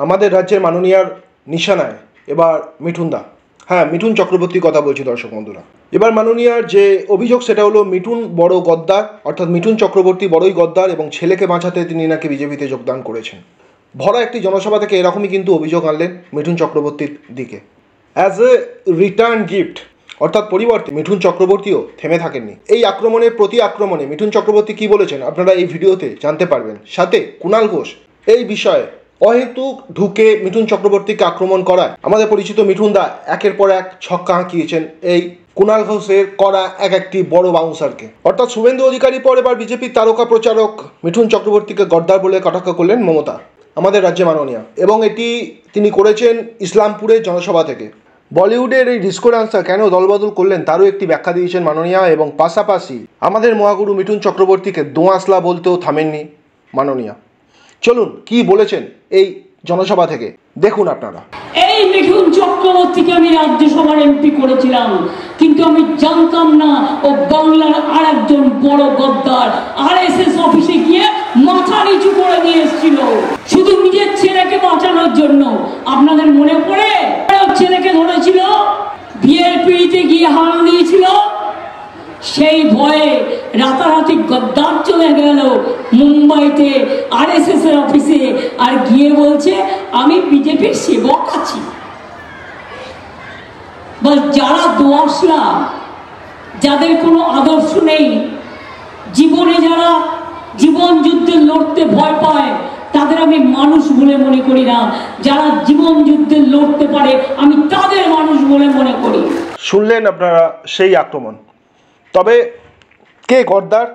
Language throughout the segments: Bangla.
আমাদের রাজ্যের মাননীয়ার নিশানায় এবার মিঠুনদা, হ্যাঁ মিঠুন চক্রবর্তীর কথা বলছি দর্শক বন্ধুরা। এবার মাননীয়ার যে অভিযোগ সেটা হলো মিঠুন বড় গদ্দার, অর্থাৎ মিঠুন চক্রবর্তী বড়ই গদ্দার এবং ছেলেকে বাঁচাতে তিনি নাকি বিজেপিতে যোগদান করেছেন। ভরা একটি জনসভা থেকে এরকমই কিন্তু অভিযোগ আনলেন মিঠুন চক্রবর্তীর দিকে। অ্যাজ এ রিটার্ন গিফট, অর্থাৎ পরিবর্তে মিঠুন চক্রবর্তীও থেমে থাকেননি। এই আক্রমণের প্রতি আক্রমণে মিঠুন চক্রবর্তী কি বলেছেন আপনারা এই ভিডিওতে জানতে পারবেন। সাথে কুণাল ঘোষ এই বিষয়ে অহেতুক ঢুকে মিঠুন চক্রবর্তীকে আক্রমণ করায় আমাদের পরিচিত মিঠুন দা একের পর এক ছক্কা হাঁকিয়েছেন এই কুণাল ঘোষের করা একটি বড় বাউন্সারকে। অর্থাৎ শুভেন্দু অধিকারীর পর এবার বিজেপির তারকা প্রচারক মিঠুন চক্রবর্তীকে গদ্দার বলে কটাক্ষ করলেন মমতা, আমাদের রাজ্যে মাননীয়া, এবং এটি তিনি করেছেন ইসলামপুরের জনসভা থেকে। বলিউডের এই ডিসকো ডান্সার কেন দলবদল করলেন তারও একটি ব্যাখ্যা দিয়েছেন মাননীয়া, এবং পাশাপাশি আমাদের মহাগুরু মিঠুন চক্রবর্তীকে দোঁয়াশলা বলতেও থামেননি মাননীয়া। চলুন কি বলেছেন এই জনসভা থেকে দেখুন আপনারা। এই মিঠুন চক্রবর্তীকে আমি রাজ্যসভার এমপি করেছিলাম, কিন্তু আমি জানতাম না ও বাংলার আর একজন বড় গদ্দার। আরএসএস অফিসে গিয়ে মাথা নিচু করে দিয়ে এসেছিল শুধু নিজের ছেলেকে বাঁচানোর জন্য। আপনাদের মনে পড়ে ছেলেকে ধরেছিল, বিয়ের পিড়িতে গিয়ে হাল দিয়েছিল, সেই ভয়ে রাতারাতি গদ্দার চলে গেল মুম্বাইতে আরএসএস এর অফিসে, আর গিয়ে বলছে আমি বিজেপির সেবক আছি। বল যারা দোয়াশলা, যাদের কোনো আদর্শ নেই, জীবনে যারা জীবন যুদ্ধে লড়তে ভয় পায় তাদের আমি মানুষ বলে মনে করি না। যারা জীবন যুদ্ধে লড়তে পারে আমি তাদের মানুষ বলে মনে করি। শুনলেন আপনারা সেই আক্রমণ। তবে কে গদ্দার,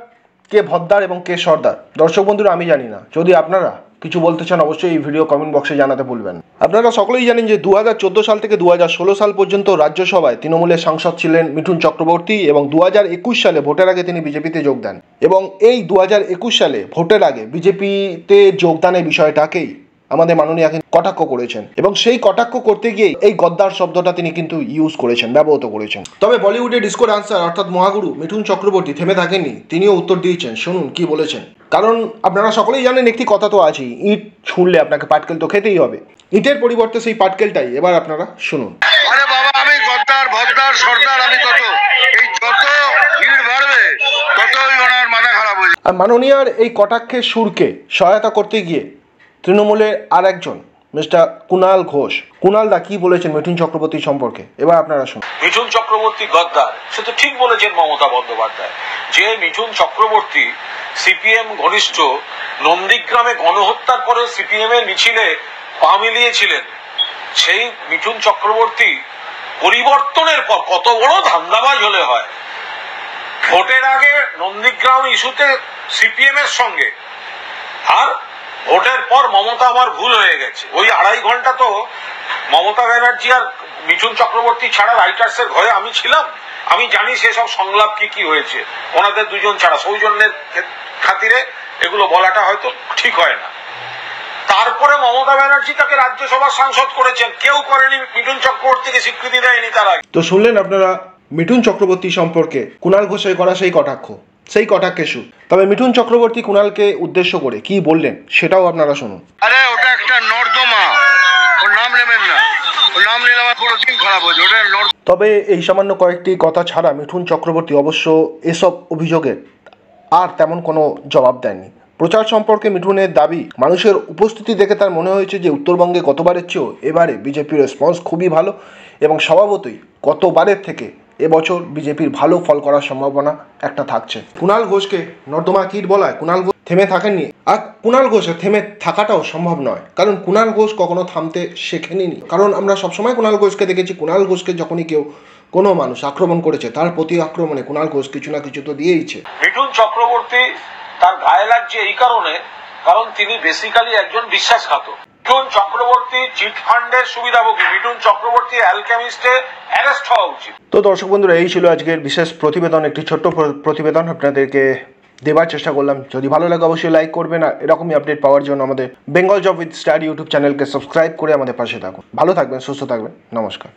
কে ভদ্দার এবং কে সর্দার দর্শক বন্ধুরা আমি জানি না। যদি আপনারা কিছু বলতে চান অবশ্যই এই ভিডিও কমেন্ট বক্সে জানাতে ভুলবেন। আপনারা সকলেই জানেন যে 2014 সাল থেকে 2016 সাল পর্যন্ত রাজ্যসভায় তৃণমূলের সাংসদ ছিলেন মিঠুন চক্রবর্তী, এবং 2021 সালে ভোটের আগে তিনি বিজেপিতে যোগ দেন। এবং এই 2021 সালে ভোটের আগে বিজেপিতে যোগদানের বিষয়টাকেই আমাদের মাননীয়া কটাক্ষ করেছেন, এবং সেই কটাক্ষ করতে গিয়ে এই গদ্দার শব্দটা তিনি কিন্তু ইউজ করেছেন, ব্যবহৃত করেছেন। তবে বলিউডের ডিসকো ডান্সার অর্থাৎ মহাগুরু মিঠুন চক্রবর্তী থেমে থাকেননি, তিনিও উত্তর দিয়েছেন। শুনুন কি বলেছেন। কারণ আপনারা সকলেই জানেন একটি কথা তো আছেই, ইট ছুঁড়লে আপনাকে পাটকেল তো খেতেই হবে। ইটের পরিবর্তে সেই পাটকেলটাই এবার আপনারা শুনুন। আরে বাবা আমি গদ্দার ভদ্দার সর্দার, আমি তত এই যত ভিড় বাড়বে ততই ওনার মাথা খারাপ হয়ে যাবে। আর মাননীয়ার এই কটাক্ষের সুরকে সহায়তা করতে গিয়ে তৃণমূলের আর একজন মিস্টার কুণাল ঘোষ, কুণাল দা কি বলেছেন মিঠুন চক্রবর্তী সম্পর্কে এবার আপনারা শুনুন। মিঠুন চক্রবর্তী গদ্দার, সে তো ঠিক বলেছেন মমতা বন্দ্যোপাধ্যায়, যে মিঠুন চক্রবর্তী সিপিএম ঘনিষ্ঠ, নন্দীগ্রামে গণহত্যার পরে সিপিএম এর মিছিলে পা মিলিয়েছিলেন। সেই মিঠুন চক্রবর্তী পরিবর্তনের পর কত বড় ধান্দাবাজ হলে হয়। ভোটের আগে নন্দীগ্রাম ইস্যুতে সিপিএম এর সঙ্গে, আর ভোটের পর মমতা আমার ভুল হয়ে গেছে। ওই 2.5 ঘন্টা তো মমতা ব্যানার্জি আর মিঠুন চক্রবর্তী ছাড়া রাইটার্স এর ঘরে আমি ছিলাম, আমি জানি সেসব সংলাপ কি কি হয়েছে ওনাদের দুজন ছাড়া। সৌজন্যের খাতিরে এগুলো বলাটা হয়তো ঠিক হয় না। তারপরে মমতা ব্যানার্জি তাকে রাজ্যসভার সাংসদ করেছেন, কেউ করেনি, মিঠুন চক্রবর্তীকে স্বীকৃতি দেয়নি তার আগে। তো শুনলেন আপনারা মিঠুন চক্রবর্তী সম্পর্কে কুণাল ঘোষের করা সেই কটাক্ষ, সেই কটাক্ষের সুর। তবে মিঠুন চক্রবর্তী কুণালকে উদ্দেশ্য করে কি বললেন সেটাও আপনারা শুনুন। আরে ওটা একটা নর্দমা, ওর নাম নেবেন না, ওর নাম নিলে আমার পুরো দিন খারাপ হয়েছে। ওটা তবে এই সামান্য কয়েকটি কথা ছাড়া মিঠুন চক্রবর্তী অবশ্য এসব অভিযোগের আর তেমন কোনো জবাব দেননি। প্রচার সম্পর্কে মিঠুনের দাবি, মানুষের উপস্থিতি দেখে তার মনে হয়েছে যে উত্তরবঙ্গে গতবারের চেয়েও এবারে বিজেপির রেসপন্স খুবই ভালো, এবং স্বভাবতই গতবারের থেকে এবছর বিজেপির ভালো ফল করার সম্ভাবনা একটা থাকছে। কুণাল ঘোষকে নর্দমা কিট বলায় কুণাল ঘোষ থেমে থাকেননি, আর কুণাল ঘোষের থেমে থাকাটাও সম্ভব নয়, কারণ কুণাল ঘোষ কখনো থামতে শেখেনি। কারণ আমরা সবসময় কুণাল ঘোষকে দেখেছি, কুণাল ঘোষকে যখনই কেউ কোনো মানুষ আক্রমণ করেছে তার প্রতি আক্রমণে কুণাল ঘোষ কিছু না কিছু তো দিয়েইছে। মিঠুন চক্রবর্তী তার গায়ে লাগছে এই কারণে, কারণ তিনি বেসিক্যালি একজন বিশ্বাসঘাতক। মিঠুন চক্রবর্তী চিট ফান্ডের সুবিধাভোগী, মিঠুন চক্রবর্তী অ্যালকেমিস্টে অ্যারেস্ট হওয়া উচিত। তো দর্শক বন্ধুরা এই ছিল আজকের বিশেষ প্রতিবেদন, একটি ছোট্ট প্রতিবেদন আপনাদেরকে দেওয়ার চেষ্টা করলাম। যদি ভালো লাগে অবশ্যই লাইক করবেন, আর এরকমই আপডেট পাওয়ার জন্য আমাদের Bengal job with star YouTube চ্যানেলকে সাবস্ক্রাইব করে আমাদের পাশে থাকুন। ভালো থাকবেন, সুস্থ থাকবেন, নমস্কার।